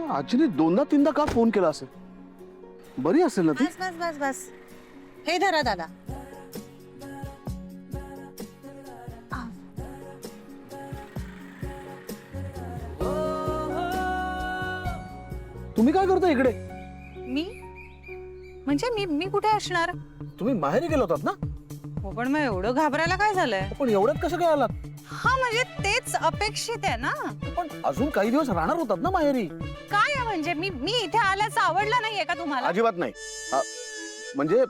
आजीने दोनदा तीनदा का फोन केला असेल? बरी असेल ना ती? बस बस बस बस, हे धरा दादा. तुम्ही काय करता इकडे? मी म्हणजे मी मी कुठे असणार? तुम्ही माहेरी गेला होतात ना? हो, पण मग एवढं घाबरायला काय झालंय? पण एवढ्यात कसं काय आलात? हा म्हणजे तेच अपेक्षित आहे ना. पण अजून काही दिवस राहणार होतात ना माहेरी? काय आहे म्हणजे मी इथे आल्याचं आवडलं नाहीये का तुम्हाला? अजिबात नाही. म्हणजे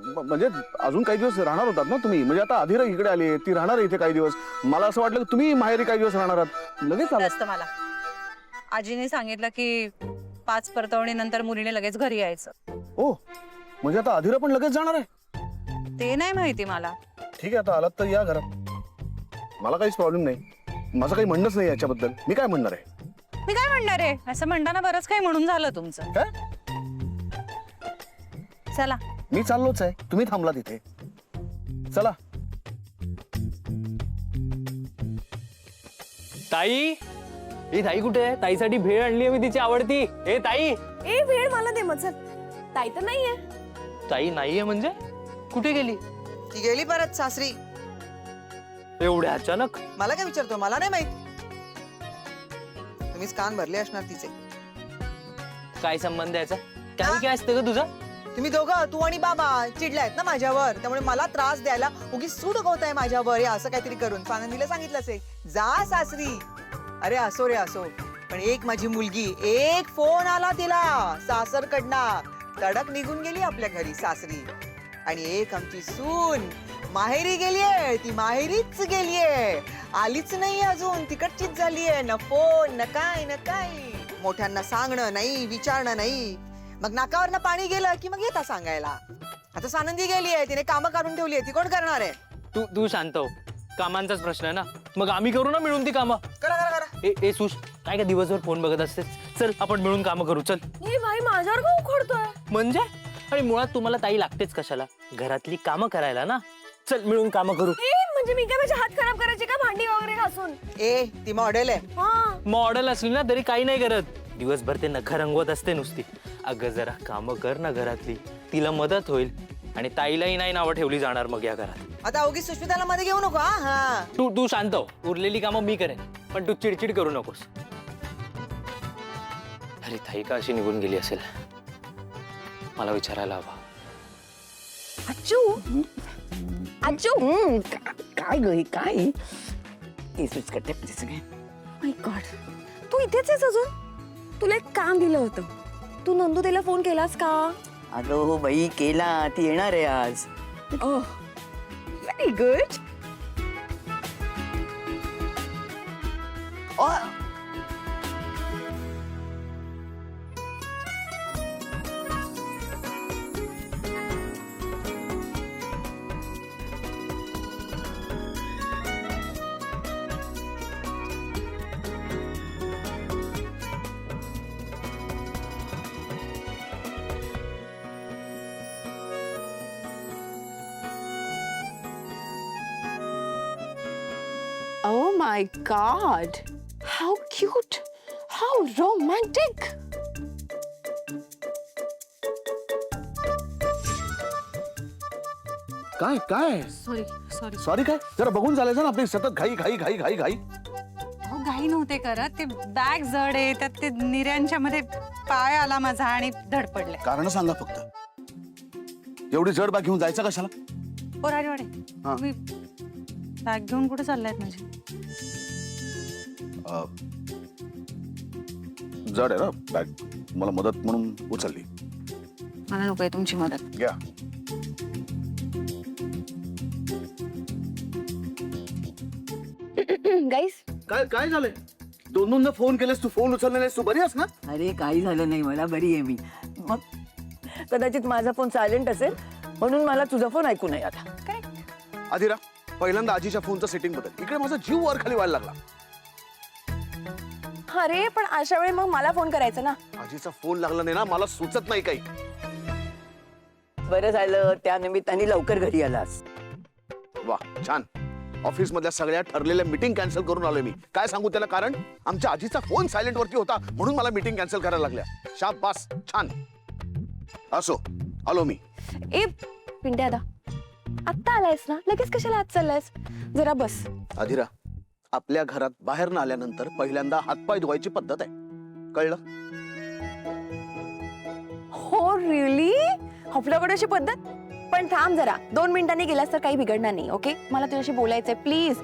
म्हणजे अजून काही दिवस राहणार होतात ना तुम्ही? म्हणजे आता अधिरा इकडे आली, ती राहणार आहे इथे काही दिवस. मला असं वाटलं की तुम्ही माहेरी काही दिवस राहणार आहात. लगेच आलात. असतं मला. आजीने सांगितलं की 5 परतवणीनंतर मुलीने लगेच घरी यायचं. ओ, म्हणजे आता अधिरा पण लगेच जाणार आहे? ते नाही माहिती मला. ठीक आहे, आता आलात तर या घरात. मला काहीच प्रॉब्लेम नाही. माझं काही म्हणणंच नाही याच्याबद्दल. मी काय म्हणणार आहे? मी काय म्हणणार आहे? असं म्हणताना बरंच काही म्हणून झालं तुमचं. काय? चला. मी चाललोच आहे, तुम्ही थांबला तिथे. चला. ताई, ही ताई कुठे आहे? ताईसाठी भेळ आणली आहे मी, तिची आवडती. ए ताई. ए भेळ मला दे मग. चल. ताई तर नाहीये. ताई नाहीये म्हणजे? कुठे गेली? ती गेली परत सासरी. एवढ्या अचानक? मला काय विचारतो? मला नाही माहित. तुम्हीच कान भरले असणार तिचे. काय संबंध याचा? काय असतं का तुझा? तुम्ही दोघं, तू आणि बाबा चिडलायत ना माझ्यावर, त्यामुळे मला त्रास द्यायला उगीच सूट उगवताय माझ्यावर. हे असं काहीतरी करून आनंदीला सांगितलं असेल, जा सासरी. अरे असो रे असो, पण एक माझी मुलगी, एक फोन आला तिला सासरकडनं, तडक निघून गेली आपल्या घरी सासरी. आणि एक आमची सून माहेरी गेलीये, ती माहेरीच गेलीये, आलीच नाही अजून, तिकडचीच झालीये. न फोन न काय न काय. मोठ्यांना सांगणं नाही, विचारणं नाही. मग नाकावरनं पाणी गेलं की मग येता सांगायला. आता सानंदी गेलीये, तिने कामं काढून ठेवलीये, ती कोण करणार आहे? तू शांत हो. कामांचाच प्रश्न आहे ना, मग आम्ही करू ना मिळून ती कामं. करा करा करा. ए सुश, काय का दिवसभर फोन बघत असतेस? चल आपण मिळून कामं करू. चल. हे भाई माझ्यावर का उखडतोय? म्हणजे? आणि मुळात तुम्हाला ताई लागतेच कशाला? घरातली कामं करायला ना. चल मिळून कामं करू. ए म्हणजे मी काय माझे हात खराब करायचे का भांडी वगैरे घासून? ए ती मॉडेल आहे. हा. मॉडेल असली ना तरी काही नाही करत. दिवसभर ते नखं रंगवत असते नुसती. अगं जरा कामं कर ना घरातली, तिला मदत होईल. आणि ताईलाही नाही नावं ठेवली जाणार मग या घरात. आता अवघी सुष्मिताला मध्ये घेऊ नको. हा तू शांत हो. उरलेली कामं मी करेन, पण तू चिडचिड करू नकोस. अरे ताई का अशी निघून गेली असेल, मला विचारायला हवा. आजू आजू काय ग काय हे सुचकट सगळे. माय गॉड, तू इथेच आहेस अजून? तुला एक काम दिलं होतं, तू नंदुताईला फोन केलास का? अगं हो बाई केला, ती येणार आहे आज. Oh very good. Oh my God! How cute! How romantic! काय काय? Sorry sorry. सॉरी काय? जरा बघून चालायचं ना. आपली सतत घाई घाई घाई घाई घाई. हो, घाई नव्हते करत. ते बॅग जड आहे, त्यात ते निर्यांच्या मध्ये पाय आला माझा आणि धडपडले. कारण सांगा फक्त. एवढी जड बॅग घेऊन जायचं कशाला? ओ राजवाडे, हा. तुम्ही बॅग घेऊन कुठे चाललायत माझी? जड आहे ना बॅग, मला मदत म्हणून उचलली. मला नको आहे तुमची मदत. घ्या. गाईस, काय काय झालंय? दोनदा फोन केलेस, तू फोन उचलला नाहीस. तू बरी आहेस ना? अरे काही झालं नाही, मला बरी आहे मी. मग कदाचित माझा फोन सायलेंट असेल म्हणून मला तुझा फोन ऐकू नाही आला. अधिरा, पहिल्यांदा आजीच्या फोनचं सेटिंग बदल. इकडे माझा जीव वर खाली व्हायला लागला. अरे पण अशा वेळी मग मला फोन करायचा ना. आजीचा फोन लागला नाही ना, मला सुचत नाही काही. बरं झालं त्या निमित्ताने लवकर घरी आलास. वा छान. ऑफिस मधल्या सगळ्या ठरलेल्या मीटिंग कॅन्सल करून आलोय मी. काय सांगू त्याला कारण? आमच्या आजीचा फोन सायलेंट वरती होता म्हणून मला मीटिंग कॅन्सल करायला लागल्या. शाबास, छान. असो, आलो मी. ए पिंट्या दा, आत्ता आलायस ना, लगेच कशाला आत चाललायस? जरा बस. अधिरा, आपल्या घरात बाहेर न आल्यानंतर पहिल्यांदा हातपाय धुवायची पद्धत आहे, कळलं? हो रिअली? आपल्याकडे अशी पद्धत? पण थांब जरा, 2 मिनिटांनी गेलास तर काही बिघडणार नाही. ओके, मला तुझ्याशी बोलायचंय प्लीज.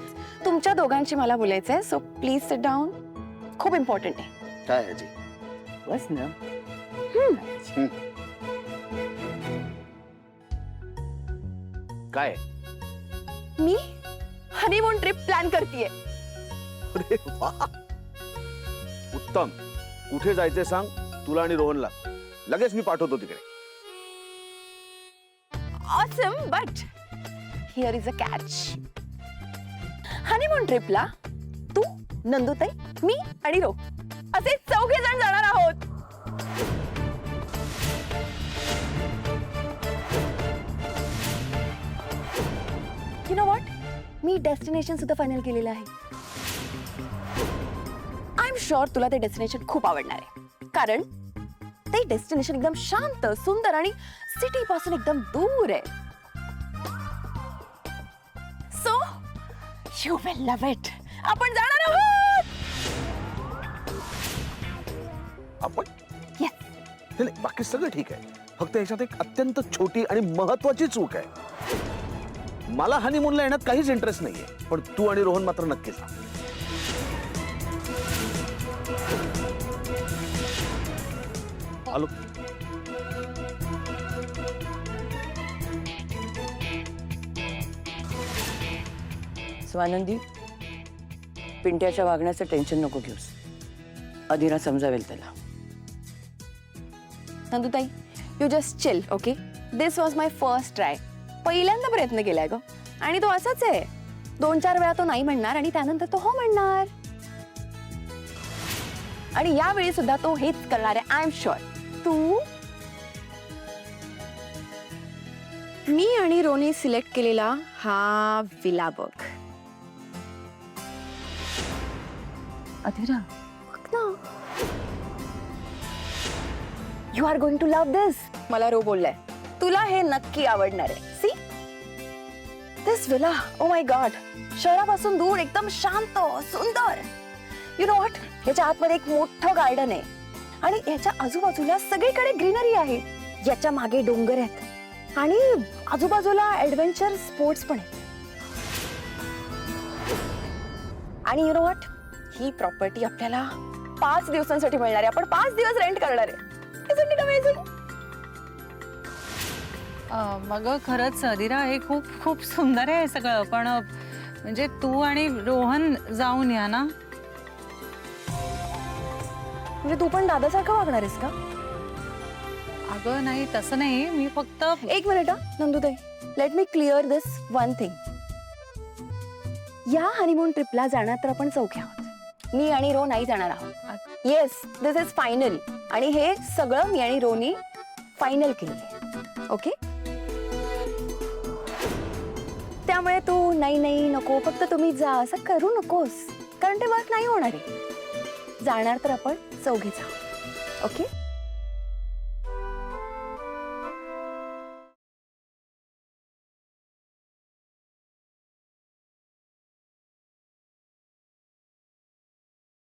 तुमच्या दोघांशी मला बोलायचंय, सो प्लीज सिट डाऊन. खूप इम्पॉर्टंट आहे. काय आजी? बस ना. काय? मी हनीमून ट्रिप प्लॅन करतेय. अरे वा, उत्तम. कुठे जायचंय सांग तुला आणि रोहनला, लगेच मी पाठवतो तिकडे. Awesome, but here is a catch. Honeymoon ट्रिपला तू, नंदुताई, मी आणि रो असे 4 जण जाणार आहोत. You know what, me destination सुद्धा फायनल केलेलं आहे. आय एम शुअर तुला ते डेस्टिनेशन खूप आवडणार आहे, कारण ते डेस्टिनेशन एकदम शांत, सुंदर आणि सिटी पासून एकदम दूर आहे. So you will love it. आपण जाणार आहोत. आपण Yes. नाही, नाही, बाकी सगळं ठीक आहे. फक्त याच्यात एक अत्यंत छोटी आणि महत्वाची चूक आहे. मला हनीमूनला येण्यात काहीच इंटरेस्ट नाहीये, पण तू आणि रोहन मात्र नक्कीच जा. आलो. स्वानंदी, पिंट्याच्या वागण्याचं टेन्शन नको घेऊस. अधिरा समजावेल त्याला. Nandutai, you just chill. Okay, this was my first try. पहिल्यांदा प्रयत्न केलाय ग, आणि तो असाच आहे. 2-4 वेळा तो नाही म्हणणार आणि त्यानंतर तो हो म्हणणार. आणि यावेळी सुद्धा तो हेच करणार आहे, आय एम शुअर. तू, मी आणि रोनी सिलेक्ट केलेला हा विला बघ. अधिरा, बघ ना. You are going to love this. मला रो बोललाय, तुला हे नक्की आवडणार आहे. See this villa, oh my God. शहरापासून दूर, एकदम शांत, सुंदर. यू नो व्हॉट, याच्या आतमध्ये एक मोठं गार्डन आहे आणि याच्या आजूबाजूला सगळीकडे ग्रीनरी आहे. याच्या मागे डोंगर आहेत आणि आजूबाजूला ऍडव्हेंचर स्पोर्ट्स पण आहेत. आणि you know what, he property आपल्याला 5 दिवसांसाठी मिळणार आहे. आपण 5 दिवस रेंट करणार आहे. Isn't it amazing? मग खरंच अधिरा, हे खूप खूप सुंदर आहे सगळं, पण म्हणजे तू आणि रोहन जाऊन या ना. म्हणजे तू पण दादासारखं वागणार आहेस का? अगं नाही, तसं नाही. मी फक्त 1 मिनिट नंदुताई, लेट मी क्लिअर दिस वन थिंग. या हनीमून ट्रिपला जाणार तर आपण 4 आहोत. मी आणि रो नाही जाणार आहोत. Yes, this is final. आणि हे सगळं मी आणि रोनी फायनल केले. ओके, त्यामुळे तू नाही नाही नको, फक्त तुम्ही जा असं करू नकोस, कारण ते वर्क नाही होणार आहे. जाणार तर आपण 4 आहोत. ओके.